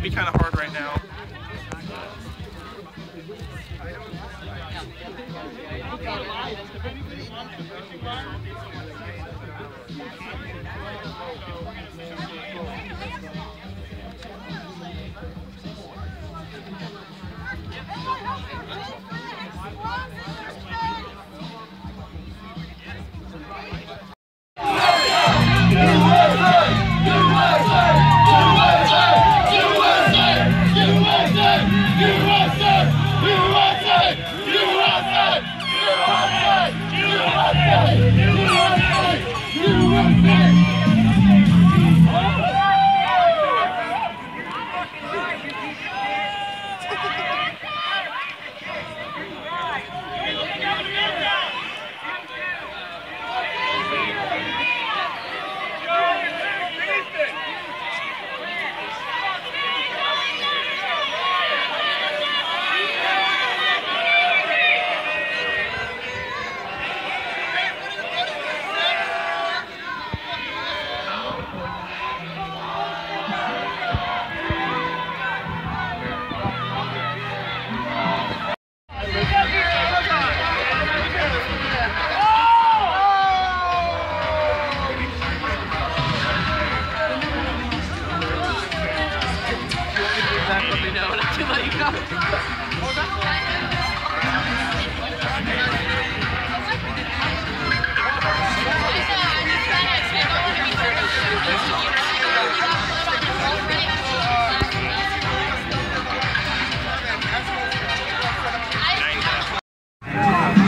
be kind of hard right now.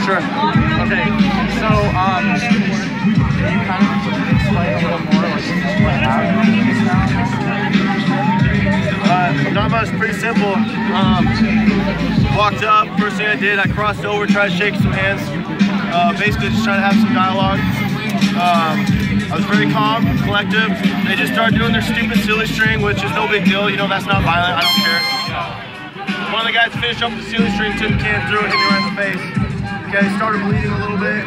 Sure. Okay. So, can you kind of explain a little more like what happened? Not much. Pretty simple. Walked up. First thing I did, I crossed over, tried to shake some hands. Basically, just trying to have some dialogue. I was very calm, collective. They just started doing their stupid silly string, which is no big deal. You know, that's not violent. I don't care. One of the guys finished up the silly string, took a can through it, hit me right in the face. Okay, started bleeding a little bit.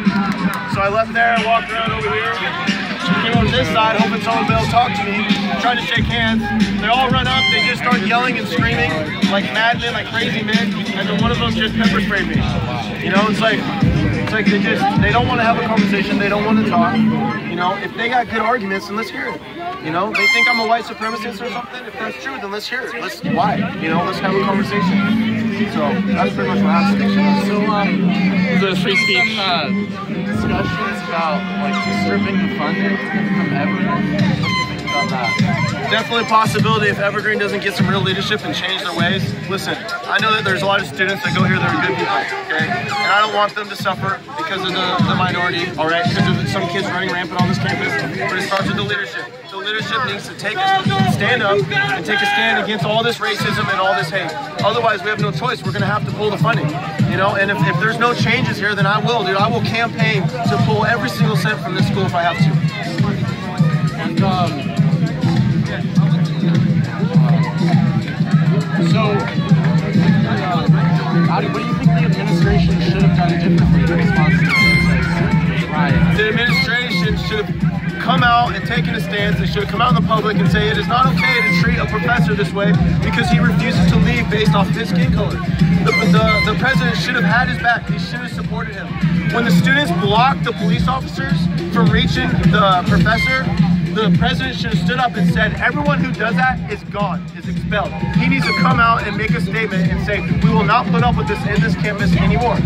So I left there, walked around over here, came over this side, hoping someone would be able to talk to me, tried to shake hands. They all run up, they just start yelling and screaming like madmen, like crazy men, and then one of them just pepper sprayed me. You know, it's like they don't want to have a conversation, they don't want to talk. You know, if they got good arguments, then let's hear it. You know, they think I'm a white supremacist or something. If that's true, then let's hear it. Why? You know, let's have a conversation. So that's pretty much what happened. So, the free speech discussions about like stripping the funding from Evergreen. What do you think about that? Definitely a possibility if Evergreen doesn't get some real leadership and change their ways. Listen, I know that there's a lot of students that go here that are good people, okay? And I don't want them to suffer because of the minority, all right? Because of some kids running rampant on this campus. But it starts with the leadership. The leadership needs to stand up and take a stand against all this racism and all this hate. Otherwise, we have no choice. We're going to have to pull the funding, you know? And if there's no changes here, then I will, dude. I will campaign to pull every single cent from this school if I have to. And, so, what do you think the administration should have done differently in response to this riot? The administration should have come out and taken a stance. They should have come out in the public and say it is not okay to treat a professor this way because he refuses to leave based off of his skin color. The president should have had his back. He should have supported him. When the students blocked the police officers from reaching the professor, the president should have stood up and said, everyone who does that is gone, is expelled. He needs to come out and make a statement and say, we will not put up with this in this campus anymore.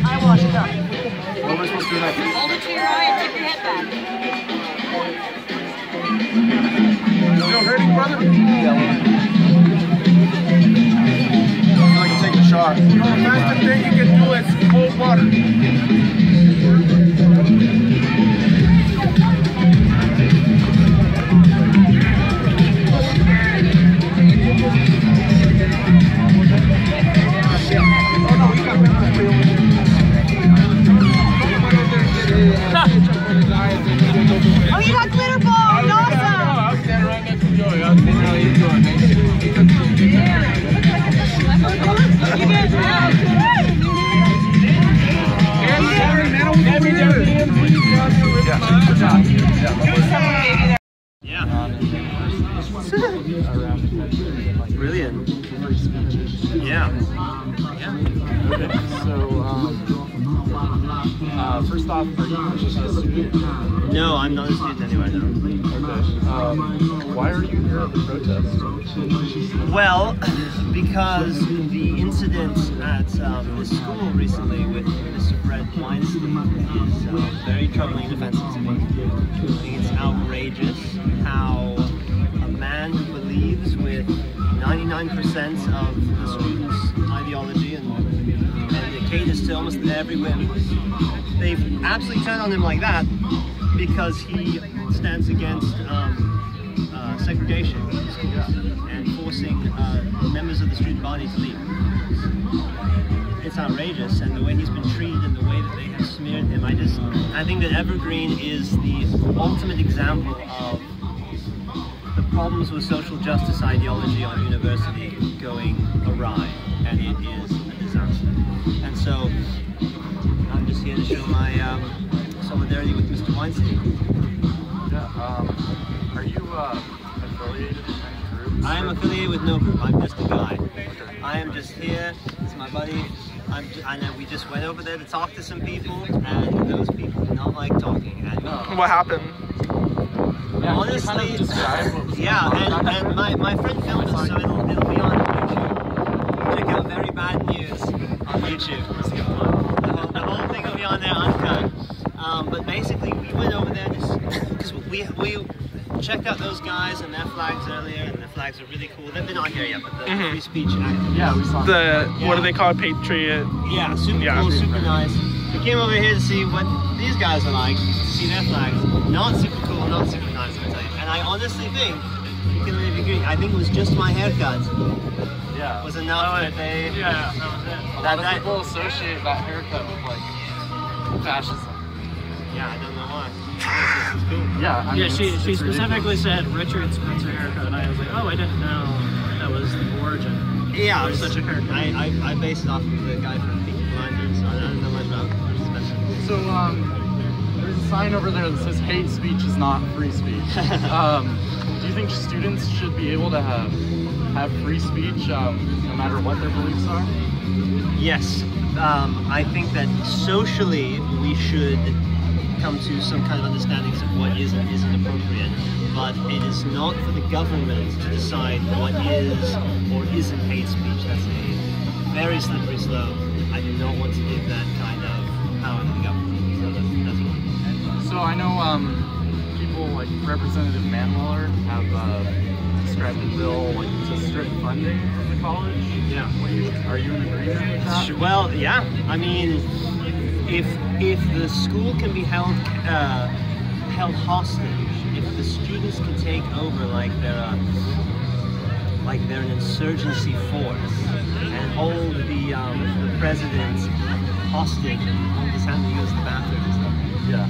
I washed it up. What am I supposed to do next? Hold it to your eye and tip your head back. Still hurting, brother? I can take a shot. The fastest thing you can do is cold water. Oh, you got glitter balls! Awesome! I was standing right next to Joey. I was saying how you doing, man. You guys are out. Yeah. Okay. So, first off, are you a student? No, I'm not a student anywhere now. Okay. Why are you here at the protest? Well, because the incident at this school recently with Mr. Fred Weinstein is very troubling and offensive to me. I think it's outrageous how a man who believes with 99% of the students' ideology and caters to almost every whim, they've absolutely turned on him like that because he stands against segregation in schools and forcing members of the student body to leave. It's outrageous, and the way he's been treated and the way that they have smeared him, I think that Evergreen is the ultimate example of the problems with social justice ideology on university going awry, and it is a disaster. And so I'm just here to show my solidarity with Mr. Weinstein. Yeah, are you affiliated with any group? I am affiliated with no group. I'm just a guy. I am just here. It's my buddy. I know we just went over there to talk to some people, and those people do not like talking. And what happened? Yeah, honestly, yeah, and my friend filmed it, so it'll be on YouTube. Check out Very Bad News on YouTube. The whole thing will be on there uncut. But basically, we went over there just because we checked out those guys and their flags earlier, and their flags are really cool. They're not here yet, but the free speech activists. Yeah, we saw what do they call it? Patriot? Yeah, super cool, super nice. We came over here to see what these guys are like, to see their flags. Not super cool, not super nice, I tell you. And I honestly think, you can maybe agree, I think it was just my haircut. Yeah. Was enough that they... Yeah, that was it. A lot of people associate that haircut with, like, fascism. Yeah, I don't know why. This is cool. Yeah, I mean, she specifically said Richard Spencer haircut, and I was like, oh, I didn't know that was the origin. Yeah, There's such a haircut. I based it off of the guy from Peaky Blinders, so I don't know much about Richard Spencer. So, there's a sign over there that says hate speech is not free speech. Do you think students should be able to have free speech no matter what their beliefs are? Yes, I think that socially we should come to some kind of understandings of what is and isn't appropriate, but it is not for the government to decide what is or isn't hate speech. That's a very slippery slope. I do not want to give that kind of power to the government. So that's one. So I know people like Representative Manwiller have described the bill like to strip funding from the college. Yeah. Are you in agreement with that? Well, yeah. I mean, if the school can be held hostage, if the students can take over like they're an insurgency force and hold the president hostage and hold his hand when he goes to the bathroom and stuff. Yeah.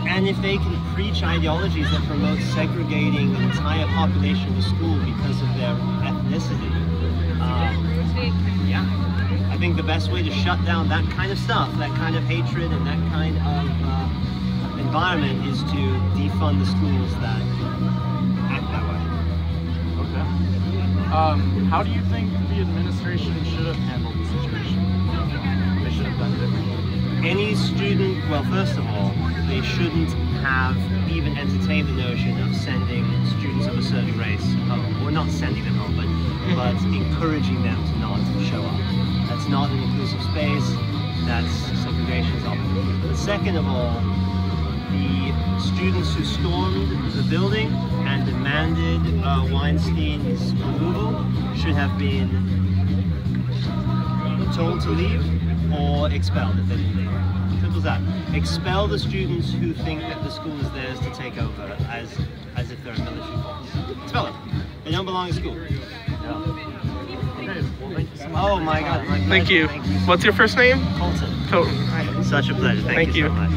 And if they can preach ideologies that promote segregating an entire population of school because of their ethnicity, yeah. I think the best way to shut down that kind of stuff, that kind of hatred and that kind of environment is to defund the schools that act that way. Okay. How do you think the administration should have handled the situation? They should have done it differently. Any student, well, first of all, they shouldn't have even entertained the notion of sending students of a certain race home. Or not sending them home, but encouraging them to not show up. That's not an inclusive space, that's segregation's opposite. But second of all, the students who stormed the building and demanded Weinstein's removal should have been told to leave or expelled if they didn't leave. Simple as that. Expel the students who think that the school is theirs to take over as if they're a military force. Expel them. They don't belong in school. Okay, well, thank you so much. Oh my God. My Thank you. Thank you so What's your first name? Colton. Colton. Such a pleasure. Thank you so much.